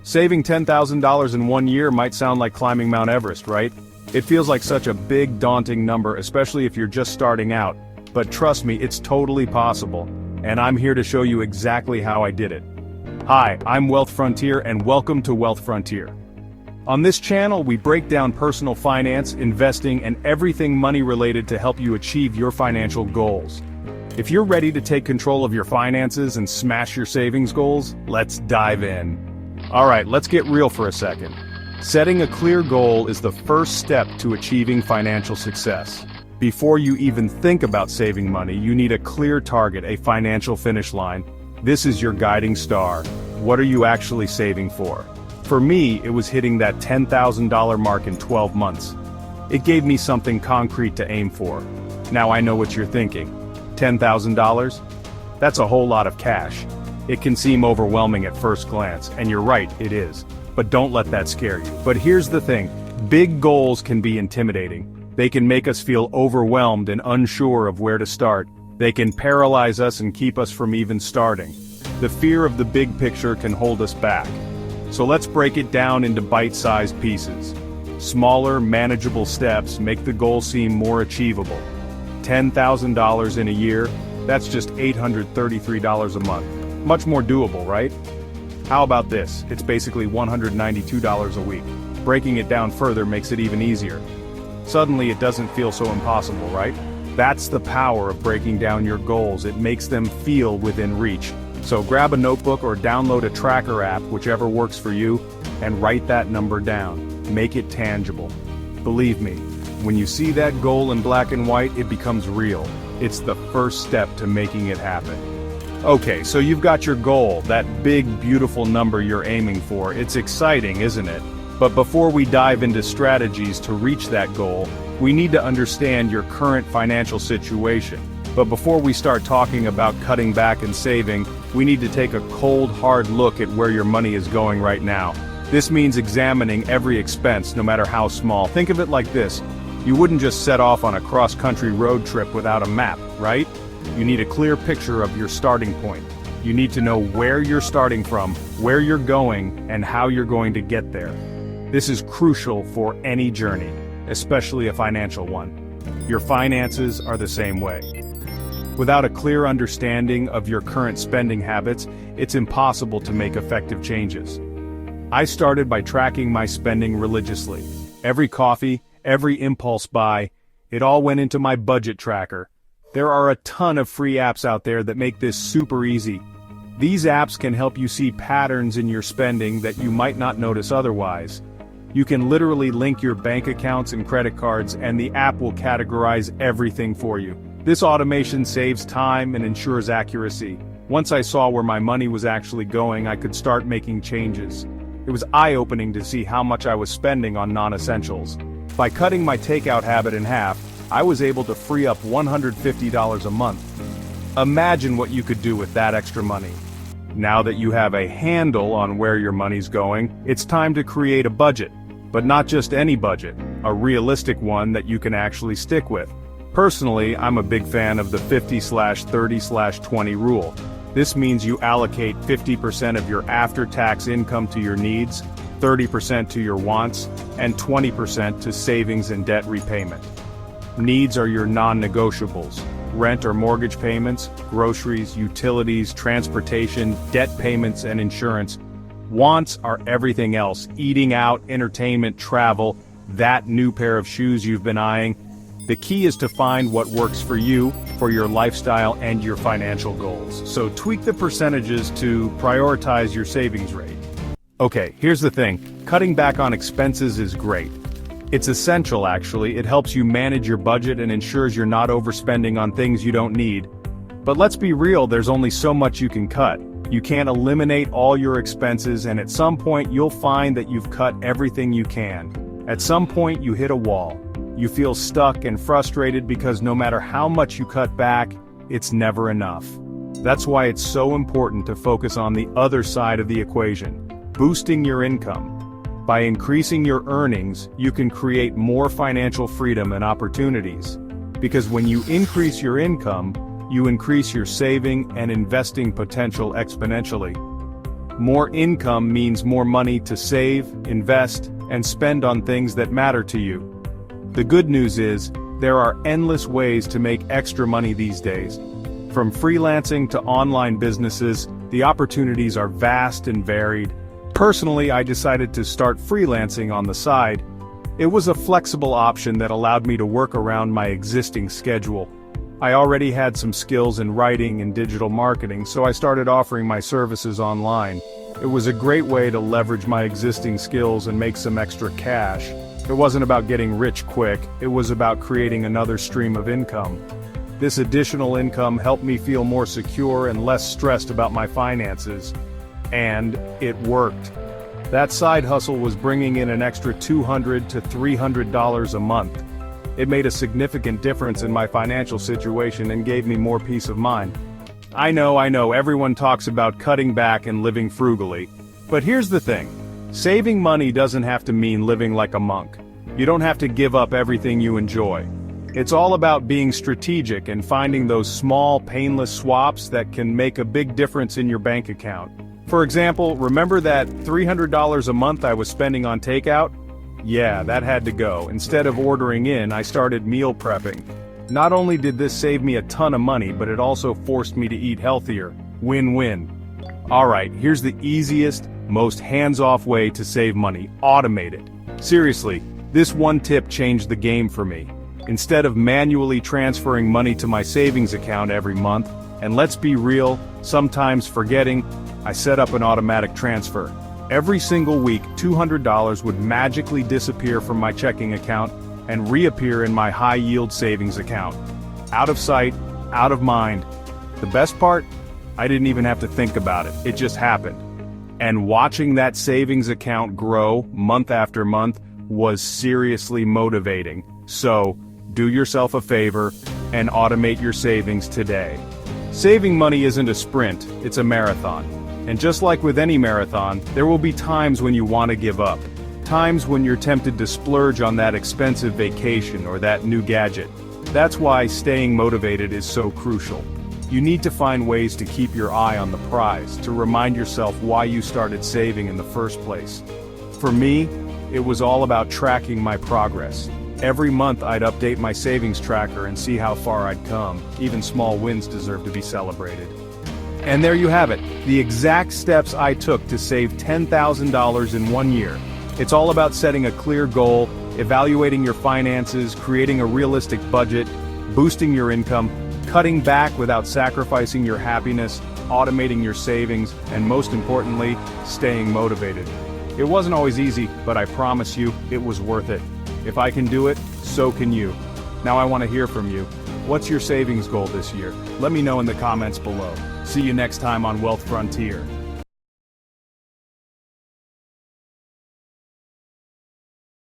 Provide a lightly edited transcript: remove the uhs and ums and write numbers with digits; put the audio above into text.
Saving $10,000 in 1 year might sound like climbing Mount Everest, right? It feels like such a big, daunting number, especially if you're just starting out. But trust me, it's totally possible. And I'm here to show you exactly how I did it. Hi, I'm Wealth Frontier and welcome to Wealth Frontier. On this channel, we break down personal finance, investing, and everything money related to help you achieve your financial goals. If you're ready to take control of your finances and smash your savings goals, let's dive in. Alright, let's get real for a second. Setting a clear goal is the first step to achieving financial success. Before you even think about saving money, you need a clear target, a financial finish line. This is your guiding star. What are you actually saving for? For me, it was hitting that $10,000 mark in 12 months. It gave me something concrete to aim for. Now I know what you're thinking. $10,000? That's a whole lot of cash. It can seem overwhelming at first glance, and you're right, it is. But don't let that scare you. But here's the thing, big goals can be intimidating. They can make us feel overwhelmed and unsure of where to start. They can paralyze us and keep us from even starting. The fear of the big picture can hold us back. So let's break it down into bite-sized pieces. Smaller, manageable steps make the goal seem more achievable. $10,000 in a year, that's just $833 a month. Much more doable, right? How about this? It's basically $192 a week. Breaking it down further makes it even easier. Suddenly it doesn't feel so impossible, right? That's the power of breaking down your goals. It makes them feel within reach. So grab a notebook or download a tracker app, whichever works for you, and write that number down. Make it tangible. Believe me, when you see that goal in black and white, it becomes real. It's the first step to making it happen. Okay, so you've got your goal, that big, beautiful number you're aiming for. It's exciting, isn't it? But before we dive into strategies to reach that goal, we need to understand your current financial situation. But before we start talking about cutting back and saving, we need to take a cold, hard look at where your money is going right now. This means examining every expense, no matter how small. Think of it like this. You wouldn't just set off on a cross-country road trip without a map, right? You need a clear picture of your starting point. You need to know where you're starting from, where you're going, and how you're going to get there. This is crucial for any journey, especially a financial one. Your finances are the same way. Without a clear understanding of your current spending habits, it's impossible to make effective changes. I started by tracking my spending religiously. Every coffee, every impulse buy, it all went into my budget tracker. There are a ton of free apps out there that make this super easy. These apps can help you see patterns in your spending that you might not notice otherwise. You can literally link your bank accounts and credit cards, and the app will categorize everything for you. This automation saves time and ensures accuracy. Once I saw where my money was actually going, I could start making changes. It was eye-opening to see how much I was spending on non-essentials. By cutting my takeout habit in half, I was able to free up $150 a month. Imagine what you could do with that extra money. Now that you have a handle on where your money's going, it's time to create a budget. But not just any budget, a realistic one that you can actually stick with. Personally, I'm a big fan of the 50/30/20 rule. This means you allocate 50% of your after-tax income to your needs, 30% to your wants, and 20% to savings and debt repayment. Needs are your non-negotiables. Rent or mortgage payments, groceries, utilities, transportation, debt payments, and insurance. Wants are everything else: eating out, entertainment, travel, that new pair of shoes you've been eyeing. The key is to find what works for you, for your lifestyle, and your financial goals. So tweak the percentages to prioritize your savings rate. Okay, here's the thing. Cutting back on expenses is great. It's essential, actually. It helps you manage your budget and ensures you're not overspending on things you don't need. But let's be real, there's only so much you can cut. You can't eliminate all your expenses, and at some point you'll find that you've cut everything you can. At some point you hit a wall. You feel stuck and frustrated because no matter how much you cut back, it's never enough. That's why it's so important to focus on the other side of the equation, boosting your income. By increasing your earnings, you can create more financial freedom and opportunities. Because when you increase your income, you increase your saving and investing potential exponentially. More income means more money to save, invest, and spend on things that matter to you. The good news is, there are endless ways to make extra money these days. From freelancing to online businesses, the opportunities are vast and varied. Personally, I decided to start freelancing on the side. It was a flexible option that allowed me to work around my existing schedule. I already had some skills in writing and digital marketing, so I started offering my services online. It was a great way to leverage my existing skills and make some extra cash. It wasn't about getting rich quick, it was about creating another stream of income. This additional income helped me feel more secure and less stressed about my finances. And it worked. That side hustle was bringing in an extra $200 to $300 a month. It made a significant difference in my financial situation and gave me more peace of mind. I know, everyone talks about cutting back and living frugally. But here's the thing. Saving money doesn't have to mean living like a monk. You don't have to give up everything you enjoy. It's all about being strategic and finding those small, painless swaps that can make a big difference in your bank account. For example, remember that $300 a month I was spending on takeout? Yeah, that had to go. Instead of ordering in, I started meal prepping. Not only did this save me a ton of money, but it also forced me to eat healthier. Win-win. Alright, here's the easiest, most hands-off way to save money. Automate it. Seriously, this one tip changed the game for me. Instead of manually transferring money to my savings account every month, and let's be real, sometimes forgetting, I set up an automatic transfer. Every single week, $200 would magically disappear from my checking account and reappear in my high-yield savings account. Out of sight, out of mind. The best part? I didn't even have to think about it, it just happened. And watching that savings account grow month after month was seriously motivating. So, do yourself a favor and automate your savings today. Saving money isn't a sprint, it's a marathon. And just like with any marathon, there will be times when you want to give up. Times when you're tempted to splurge on that expensive vacation or that new gadget. That's why staying motivated is so crucial. You need to find ways to keep your eye on the prize, to remind yourself why you started saving in the first place. For me, it was all about tracking my progress. Every month I'd update my savings tracker and see how far I'd come. Even small wins deserve to be celebrated. And there you have it, the exact steps I took to save $10,000 in 1 year. It's all about setting a clear goal, evaluating your finances, creating a realistic budget, boosting your income, cutting back without sacrificing your happiness, automating your savings, and most importantly, staying motivated. It wasn't always easy, but I promise you, it was worth it. If I can do it, so can you. Now I want to hear from you. What's your savings goal this year? Let me know in the comments below. See you next time on Wealth Frontier.